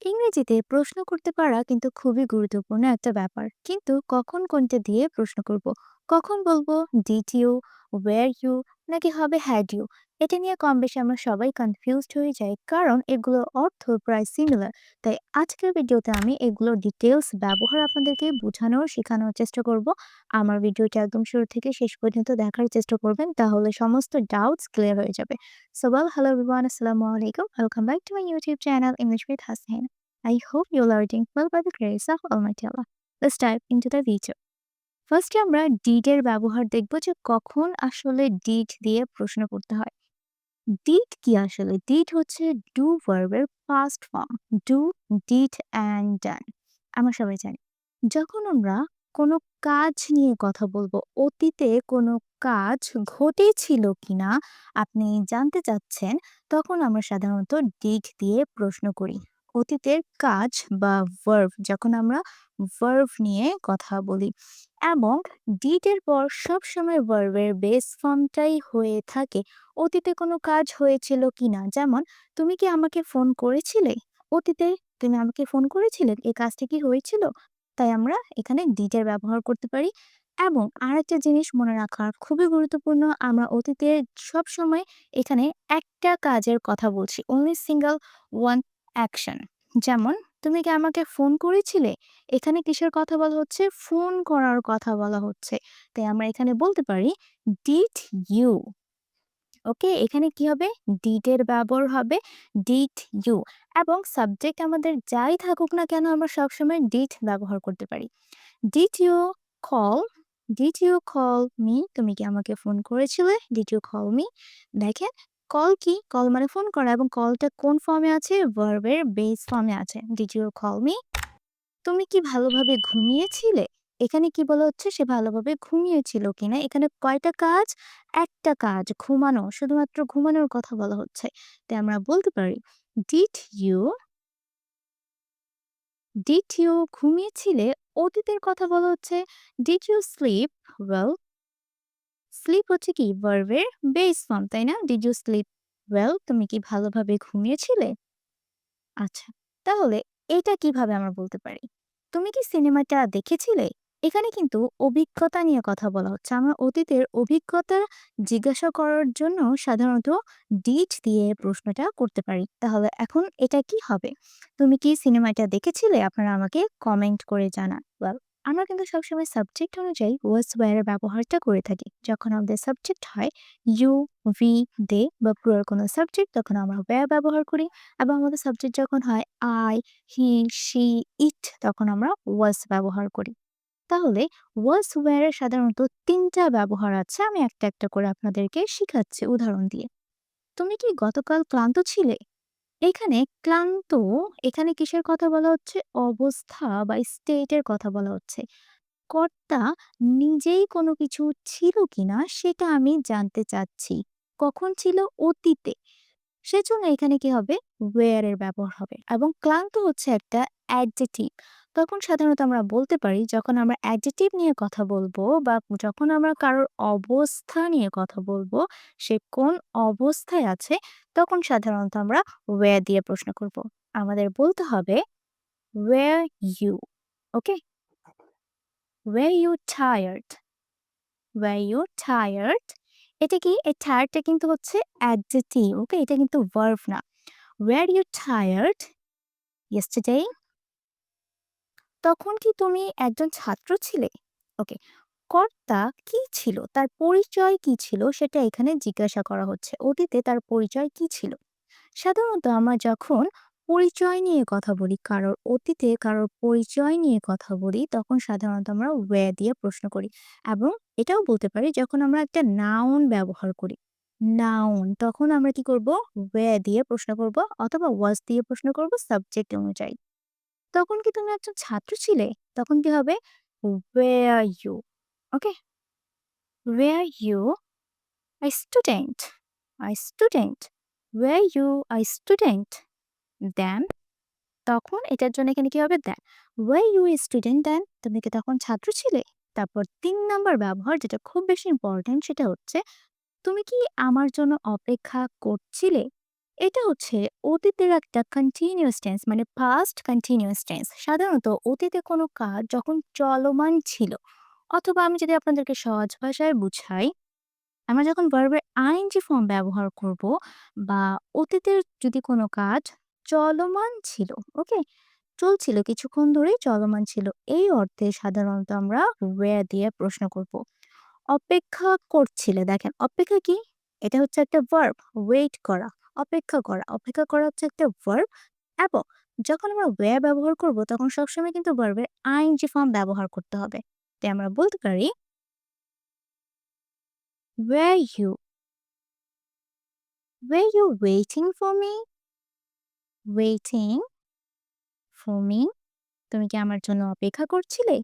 ইংরেজিতে প্রশ্ন করতে পারা কিন্তু খুবই গুরুত্বপূর্ণ একটা ব্যাপার, কিন্তু কখন কোনটা দিয়ে প্রশ্ন করব, কখন বলবো ডিড ইউ, ওয়্যার ইউ, নাকি হবে হ্যাড ইউ, এটা নিয়ে কম বেশি আমরা সবাই কনফিউজড হয়ে যাই, কারণ এগুলোর অর্থ প্রায় সিমিলার। তাই আজকের ভিডিওতে আমি এগুলোর ডিটেলস ব্যবহার আপনাদেরকে বোঝানোর শেখানোর চেষ্টা করব। আমার ভিডিওটা একদম শুরু থেকে শেষ পর্যন্ত দেখার চেষ্টা করবেন, তাহলে সমস্ত ডাউটস ক্লিয়ার হয়ে যাবে। So well, hello everyone, Assalamu alaikum. Welcome back to my YouTube channel, English with Hasnain. I hope you're all doing well by the grace of Almighty Allah. Let's dive into the video. ফার্স্টে আমরা did এর ব্যবহার দেখব, যে কখন আসলে did দিয়ে প্রশ্ন করতে হয়। ডিড কি আসলে? ডিড হচ্ছে ডু ভার্বের past form. Do, did and done. আমরা সবাই জানি, যখন আমরা কোনো কাজ নিয়ে কথা বলবো, অতীতে কোনো কাজ ঘটেছিল কিনা আপনি জানতে চাচ্ছেন, তখন আমরা সাধারণত ডিড দিয়ে প্রশ্ন করি। অতীতের কাজ বা ভার্ব, যখন আমরা ভার্ব নিয়ে কথা বলি, এবং ডিড এর পর সবসময় ভার্বের বেস ফর্মটাই হয়ে থাকে। অতীতে কোনো কাজ হয়েছিল কিনা, যেমন তুমি কি আমাকে ফোন করেছিলে, অতীতে তুমি আমাকে ফোন করেছিলে, এই কাজটা কি হয়েছিল? তাই আমরা এখানে ডিড এর ব্যবহার করতে পারি। এবং আরেকটা জিনিস মনে রাখা খুবই গুরুত্বপূর্ণ, আমরা অতীতে সব সময় এখানে একটা কাজের কথা বলছি, অনলি সিঙ্গেল ওয়ান অ্যাকশন। যেমন তুমি কি আমাকে ফোন করেছিলে, এখানে কিসের কথা বলা হচ্ছে? ফোন করার কথা বলা হচ্ছে। তাই আমরা এখানে বলতে পারি ডিড ইউ। ওকে, এখানে কি হবে? ডিড এর ব্যবহার হবে ডিড ইউ। এবং সাবজেক্ট আমাদের যাই থাকুক না কেন, আমরা সবসময় ডিড ব্যবহার করতে পারি। Did you call, did you call me, তুমি কি আমাকে ফোন করেছিলে? Did you call me. দেখেন, কল কি? কল মানে ফোন করা, এবং কলটা কোন ফর্মে আছে? ভার্বের বেস ফর্মে আছে। Did you call me. তুমি কি ভালোভাবে ঘুমিয়েছিলে? এখানে কি বলা হচ্ছে? সে ভালোভাবে ঘুমিয়েছিল কিনা। এখানে কয়টা কাজ? একটা কাজ, ঘুমানো। শুধুমাত্র ঘুমানোর কথা বলা হচ্ছে। তাই আমরা বলতে পারি ডিড ইউ, ডিড ইউ ঘুমিয়েছিলে? অতীতের কথা বলা হচ্ছে did you sleep well. Sleep হচ্ছে কি? ভার্বের বেস ফর্ম, তাই না? ডিড ইউ স্লিপ ওয়েল, তুমি কি ভালোভাবে ঘুমিয়েছিলে? আচ্ছা, তাহলে এটা কিভাবে আমরা বলতে পারি? তুমি কি সিনেমাটা দেখেছিলে? এখানে কিন্তু অভিজ্ঞতা নিয়ে কথা বলা হচ্ছে। আমরা অতীতের অভিজ্ঞতা জিজ্ঞাসা করার জন্য সাধারণত ডিড দিয়ে প্রশ্নটা করতে পারি। তাহলে এখন এটা কি হবে? তুমি কি সিনেমাটা দেখেছিলে? আপনারা আমাকে কমেন্ট করে জানান। ওয়েল, আমরা কিন্তু সবসময় সাবজেক্ট অনুযায়ী ওয়াজ ওয়্যার এর ব্যবহারটা করে থাকি। যখন আমাদের সাবজেক্ট হয় ইউ, উই, দে বা প্লুরাল কোনো সাবজেক্ট, তখন আমরা ওয়্যার ব্যবহার করি। এবং আমাদের সাবজেক্ট যখন হয় আই, হি, শি, ইট, তখন আমরা ওয়াজ ব্যবহার করি। তাহলে ওয়াজ ওয়্যার এর সাধারণত ৩টা ব্যবহার আছে। আমি একটা একটা করে আপনাদেরকে শিখাচ্ছি উদাহরণ দিয়ে। তুমি কি গতকাল ক্লান্ত ছিলে? এখানে ক্লান্ত, এখানে কিসের কথা বলা হচ্ছে? অবস্থা বা স্টেটের কথা বলা হচ্ছে। কর্তা নিজেই কোনো কিছু ছিল কিনা সেটা আমি জানতে চাচ্ছি। কখন ছিল? অতীতে। সেজন্য এখানে কি হবে? ওয়্যার এর ব্যবহার হবে। এবং ক্লান্ত হচ্ছে একটা অ্যাডজেক্টিভ। তখন সাধারণত আমরা বলতে পারি, যখন আমরা অ্যাডজেক্টিভ নিয়ে কথা বলবো বা যখন আমরা কারোর অবস্থা নিয়ে কথা বলবো, সে কোন অবস্থায় আছে, তখন সাধারণত আমরা ওয়্যার দিয়ে প্রশ্ন করব। আমাদের বলতে হবে were you. Okay? Were you tired? Were you tired? এটা কি? এই টায়ার্ডটা কিন্তু হচ্ছে অ্যাডজেক্টিভ। ওকে? এটা কিন্তু ভার্ব না। Were you tired yesterday? তখন কি তুমি একজন ছাত্র ছিলে? ওকে। কর্তা কি ছিল? তার পরিচয় কি ছিল? সেটা এখানে জিজ্ঞাসা করা হচ্ছে। অতীতে তার পরিচয় কি ছিল? সাধারণত আমরা যখন পরিচয় নিয়ে কথা বলি, কারোর অতীতে কারোর পরিচয় নিয়ে কথা বলি, তখন সাধারণত আমরা ওয়্যার দিয়ে প্রশ্ন করি। এবং এটাও বলতে পারি, যখন আমরা একটা নাউন ব্যবহার করি, নাউন, তখন আমরা কি করব? ওয়্যার দিয়ে প্রশ্ন করব, অথবা ওয়াজ দিয়ে প্রশ্ন করব সাবজেক্ট অনুযায়ী। তখন কি তুমি একজন ছাত্র ছিলে? তখন কি হবে? Were you. Okay? Were you a student? A student? Were you a student? Then, তখন এটার জন্য এখানে কি হবে? Then. Were you a student then? তুমি কি তখন ছাত্র ছিলে? তারপর ৩ নাম্বার ব্যবহার, যেটা খুব বেশি ইম্পোর্টেন্ট, সেটা হচ্ছে তুমি কি আমার জন্য অপেক্ষা করছিলে? এটা হচ্ছে অতীতের একটা কন্টিনিউয়াস টেন্স, মানে পাস্ট কন্টিনিউয়াস টেন্স। সাধারণত অতীতে কোনো কাজ যখন চলমান ছিল, অথবা আমি যদি আপনাদেরকে সহজ ভাষায় বুঝাই, আমরা যখন ভার্বের আইএনজি ফর্ম ব্যবহার করব, বা অতীতের যদি কোনো কাজ চলমান ছিল, ওকে, চলছিল কিছুক্ষণ ধরেই চলমান ছিল, এই অর্থে সাধারণত আমরা ওয়্যার দিয়ে প্রশ্ন করব। অপেক্ষা করছিলে, দেখেন অপেক্ষা কি, এটা হচ্ছে একটা ভার্ব। ওয়েট করা, অপেক্ষা করা, অপেক্ষা করা হচ্ছে একটা ভার্ব। এবং যখন আমরা ওয়্যার ব্যবহার করব তখন সবসময় কিন্তু ভার্বের আইএনজি ফর্ম ব্যবহার করতে হবে। তাই আমরা বলতে পারি were you, were you waiting for me, waiting for me, তুমি কি আমার জন্য অপেক্ষা করছিলে?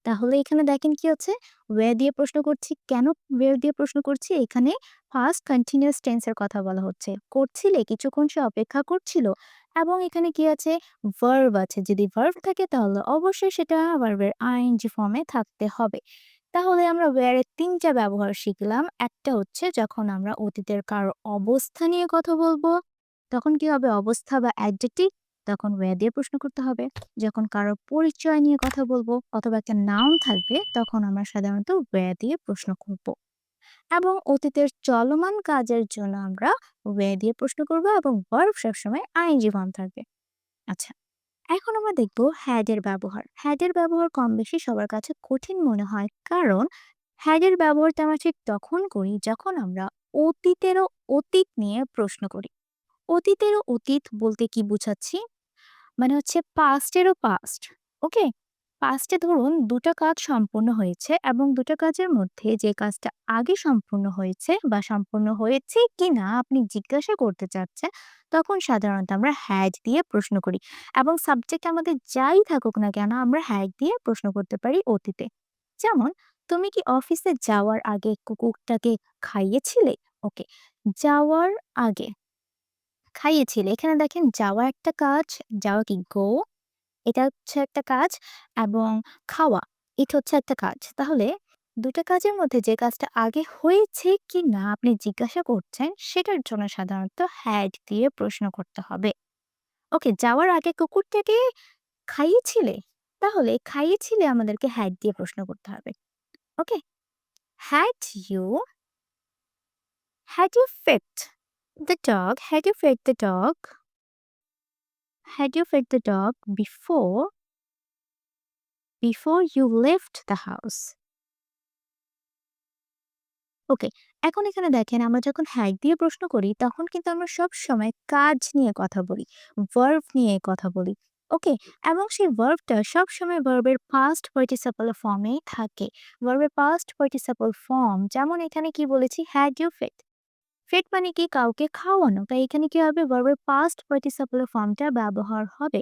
তাহলে এখানে দেখেন কি হচ্ছে, ওয়্যার দিয়ে প্রশ্ন করছি। কেন ওয়্যার দিয়ে প্রশ্ন করছি? এখানে ফার্স্ট কন্টিনিউয়াস টেন্স এর কথা বলা হচ্ছে। করছিলে, কিছুক্ষণ সে অপেক্ষা করছিল। এবং এখানে কি আছে? ভার্ব আছে। যদি ভার্ব থাকে তাহলে অবশ্যই সেটা ভার্বের আইএনজি ফর্মে থাকতে হবে। তাহলে আমরা ওয়্যার এর ৩ টা ব্যবহার শিখলাম। একটা হচ্ছে যখন আমরা অতীতের কারো অবস্থা নিয়ে কথা বলবো, তখন কি হবে? অবস্থা বা অ্যাডজেক্টিভ, তখন ওয়্যার দিয়ে প্রশ্ন করতে হবে। যখন কারো পরিচয় নিয়ে কথা বলবো অথবা একটা নাউন থাকবে, তখন আমরা সাধারণত ওয়্যার দিয়ে প্রশ্ন করব। এবং অতীতের চলমান কাজের জন্য আমরা ওয়্যার দিয়ে প্রশ্ন করব, এবং ভার্ব সবসময় আইএনজি ফর্ম থাকবে। আচ্ছা, এখন আমরা দেখব হ্যাড এর ব্যবহার। হ্যাড এর ব্যবহার কম বেশি সবার কাছে কঠিন মনে হয়, কারণ হ্যাড এর ব্যবহারটা আমরা ঠিক তখন করি যখন আমরা অতীতেরও অতীত নিয়ে প্রশ্ন করি। অতীতেরও অতীত বলতে কি বুঝাচ্ছি? মানে হচ্ছে পাস্টেরও পাস্ট। ওকে? পাস্টে ধরুন ২ টা কাজ সম্পূর্ণ হয়েছে, এবং ২ টা কাজের মধ্যে যে কাজটা আগে সম্পূর্ণ হয়েছে বা সম্পূর্ণ হয়েছে কিনা আপনি জিজ্ঞাসা করতে চাচ্ছেন, তখন সাধারণত আমরা হ্যাড দিয়ে প্রশ্ন করি। এবং সাবজেক্ট আমাদের যাই থাকুক না কেন, আমরা হ্যাড দিয়ে প্রশ্ন করতে পারি অতীতে। যেমন, তুমি কি অফিসে যাওয়ার আগে কুকুরটাকে খাইয়েছিলে? ওকে, যাওয়ার আগে খাইয়েছিলে। এখানে দেখেন যাওয়া একটা কাজ, যাওয়া কি গো, এটা হচ্ছে একটা কাজ, এবং খাওয়া ইট হচ্ছে একটা কাজ। তাহলে ২ টা কাজের মধ্যে যে কাজটা আগে হয়েছে কিনা আপনি জিজ্ঞাসা করছেন, সেটার জন্য সাধারণত হ্যাড দিয়ে প্রশ্ন করতে হবে। ওকে, যাওয়ার আগে কুকুরটাকে খাইয়েছিলে? তাহলে খাইয়েছিলে আমাদেরকে হ্যাড দিয়ে প্রশ্ন করতে হবে। Okay? Had you, had you fed the dog, had you fed the dog, had you fed the dog before you left the house? ওকে, এখন এখানে দেখেন আমরা যখন হ্যাড দিয়ে প্রশ্ন করি তখন কিন্তু আমরা সবসময় কাজ নিয়ে কথা বলি, ভার্ব নিয়ে কথা বলি। ওকে, এবং সেই ভার্বটা সবসময় ভার্বের পাস্ট পার্টিসিপল ফর্মেই থাকে। ভার্বের পাস্ট পার্টিসিপল ফর্ম, যেমন এখানে কি বলেছি, হ্যাড ইউ ফেড। ফেড মানে কি? কাউকে খাওয়ানো। তাই এখানে কি হবে? ভার্বের পাস্ট পার্টিসিপল ফর্মটা ব্যবহার হবে।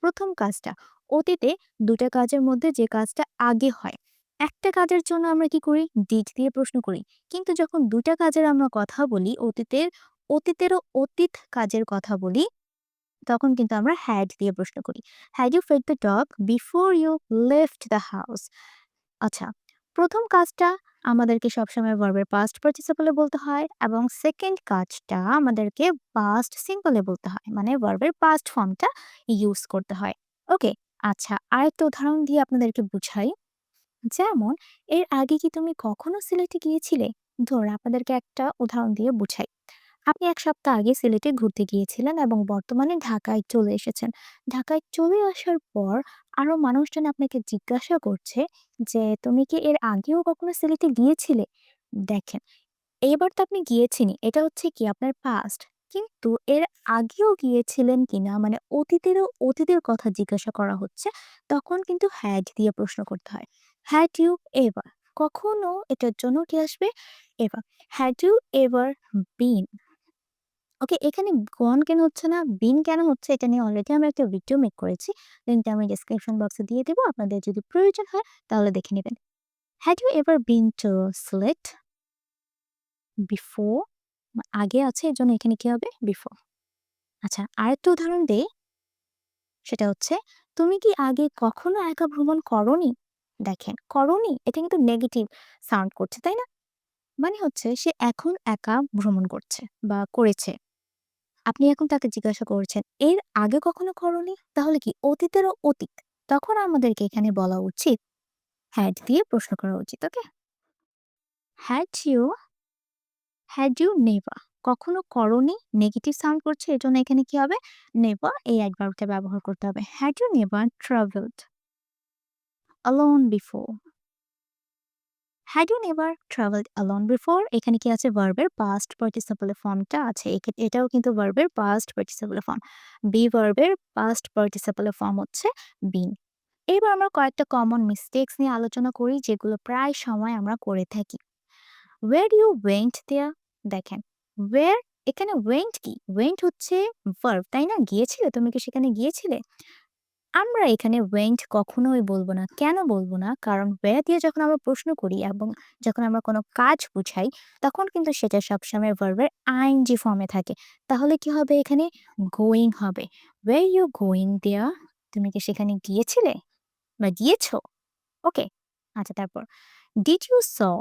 প্রথম কাজটা অতীতে, ২ টা কাজের মধ্যে যে কাজটা আগে হয়। একটা কাজের জন্য আমরা কি করি? ডিড দিয়ে প্রশ্ন করি। কিন্তু যখন ২ টা কাজের আমরা কথা বলি, অতীতেরও অতীত কাজের কথা বলি, তখন কিন্তু আমরা হ্যাড দিয়ে প্রশ্ন করি। Had you fed the dog before you left the house? আচ্ছা, ১ম কাজটা আমাদেরকে সবসময় ভার্বের পাস্ট পার্টিসিপল এ বলতে হয়, এবং সেকেন্ড কাজটা আমাদেরকে পাস্ট সিম্পল এ বলতে হয়। মানে ভার্বের পাস্ট ফর্মটা ইউজ করতে হয়। ওকে? আচ্ছা, আরেকটা উদাহরণ দিয়ে আপনাদেরকে বুঝাই। যেমন, এর আগে কি তুমি কখনো সিলেটে গিয়েছিলে? ধরুন আপনাদেরকে একটা উদাহরণ দিয়ে বুঝাই। আপনি ১ সপ্তাহ আগে সিলেটে ঘুরতে গিয়েছিলেন এবং বর্তমানে ঢাকায় চলে এসেছেন। ঢাকায় চলে আসার পর আরো মানুষজন আপনাকে জিজ্ঞাসা করছে যে, "তুমি কি এর আগেও কখনো সিলেটে গিয়েছিলে?" দেখেন, এবার তো আপনি গিয়েছেনই। এটা হচ্ছে কি আপনার পাস্ট। কিন্তু এর আগেও গিয়েছিলেন কিনা, মানে অতীতের কথা জিজ্ঞাসা করা হচ্ছে, তখন কিন্তু হ্যাড দিয়ে প্রশ্ন করতে হয়। Had you ever? কখনো এটার জন্য কি আসবে? Ever. Had you ever been? Okay, এখানে গন কেন হচ্ছে না, বিন কেন হচ্ছে, এটা নিয়ে অলরেডি আমরা একটা ভিডিও মেক করেছি। লিঙ্কটা আমি ডেসক্রিপশন বক্সে দিয়ে দেবো। আপনাদের যদি প্রয়োজন হয় তাহলে দেখে নিবেন। Had you ever been to Sylhet before? আগে আছে, এজন্য এখানে কি হবে? বিফোর। আচ্ছা, আরেকটা উদাহরণ দেই। সেটা হচ্ছে, তুমি কি আগে কখনো একা ভ্রমণ করোনি? দেখেন, করোনি এটা কিন্তু নেগেটিভ সাউন্ড করছে, তাই না? মানে হচ্ছে সে এখন একা ভ্রমণ করছে বা করেছে। আপনি এখন তাকে জিজ্ঞাসা করছেন, "এর আগে কখনো করোনি?" তাহলে কি অতীতেরও অতীত। তখন আমাদেরকে এখানে বলা উচিত had দিয়ে প্রশ্ন করা উচিত। ওকে? had you had you never কখনো করোনি নেগেটিভ সাউন্ড করছে এজন্য এখানে কি হবে? নেভার এই অ্যাডভার্বটা ব্যবহার করতে হবে। had you never traveled alone before? had you never traveled alone before এখানে কি আছে ভার্বের পাস্ট পার্টিসিপল ফর্মটা আছে এটাও কিন্তু ভার্বের পাস্ট পার্টিসিপল ফর্ম বি ভার্বের পাস্ট পার্টিসিপল ফর্ম হচ্ছে বিন এবার আমরা কয়েকটা কমন মিস্টেক্স নিয়ে আলোচনা করি যেগুলো প্রায় সময় আমরা করে থাকি where you went there দেখেন where এখানে went কি went হচ্ছে ভার্ব তাই না গিয়েছিলে তুমি কি সেখানে গিয়েছিলে আমরা এখানে went কখনোই বলবো না। কেন বলবো না? কারণ where দিয়ে যখন আমরা প্রশ্ন করি এবং যখন আমরা কোনো কাজ বুঝাই, তখন কিন্তু সেটা সবসময় ভার্বের ing ফর্মে থাকে। তাহলে কি হবে এখানে? going হবে। were you going there? তুমি কি সেখানে গিয়েছিলে বা গিয়েছো? ওকে? আচ্ছা তারপর did you saw?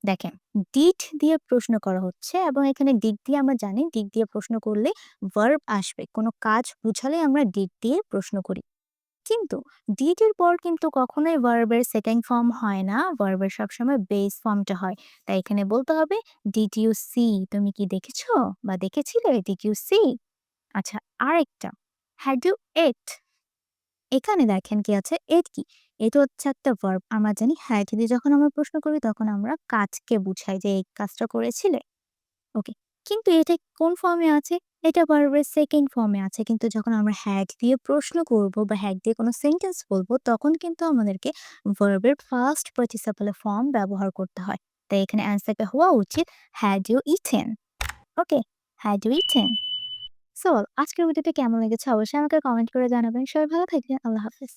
দেখেন did দিয়ে প্রশ্ন করা হচ্ছে এবং এখানে did দিয়ে আমরা জানি did দিয়ে প্রশ্ন করলে ভার্ব আসবে। কোনো কাজ বুঝালে আমরা did দিয়ে প্রশ্ন করি। কিন্তু ডিড এর পর কিন্তু কখনোই ভার্বের সেকেন্ড ফর্ম হয় না ভার্বের সবসময় বেস ফর্মটা হয় তাই এখানে বলতে হবে ডিড ইউ সি তুমি কি দেখেছো বা দেখেছিলে ডিড ইউ সি আচ্ছা আরেকটা হ্যাড ইউ এট এখানে দেখেন কি আছে এট কি এটা হচ্ছে একটা ভার্ব আমরা জানি হ্যাড দিয়ে যখন আমরা প্রশ্ন করি তখন আমরা কাজকে বুঝাই যে এই কাজটা করেছিলে ওকে। কিন্তু এটা কোন ফর্মে আছে? এটা ভার্বের সেকেন্ড ফর্মে আছে। কিন্তু যখন আমরা হ্যাড দিয়ে প্রশ্ন করব বা হ্যাড দিয়ে কোনো সেন্টেন্স বলবো তখন কিন্তু আমাদেরকে ভার্বের ফার্স্ট পার্টিসিপল ফর্ম ব্যবহার করতে হয়। তাই এখানে অ্যান্সারটা হওয়া উচিত had you eaten. Okay? Had you eaten? So আজকের ভিডিওটা কেমন লেগেছে অবশ্যই আমাকে কমেন্ট করে জানাবেন। সবাই ভালো থাকবেন। আল্লাহ হাফেজ।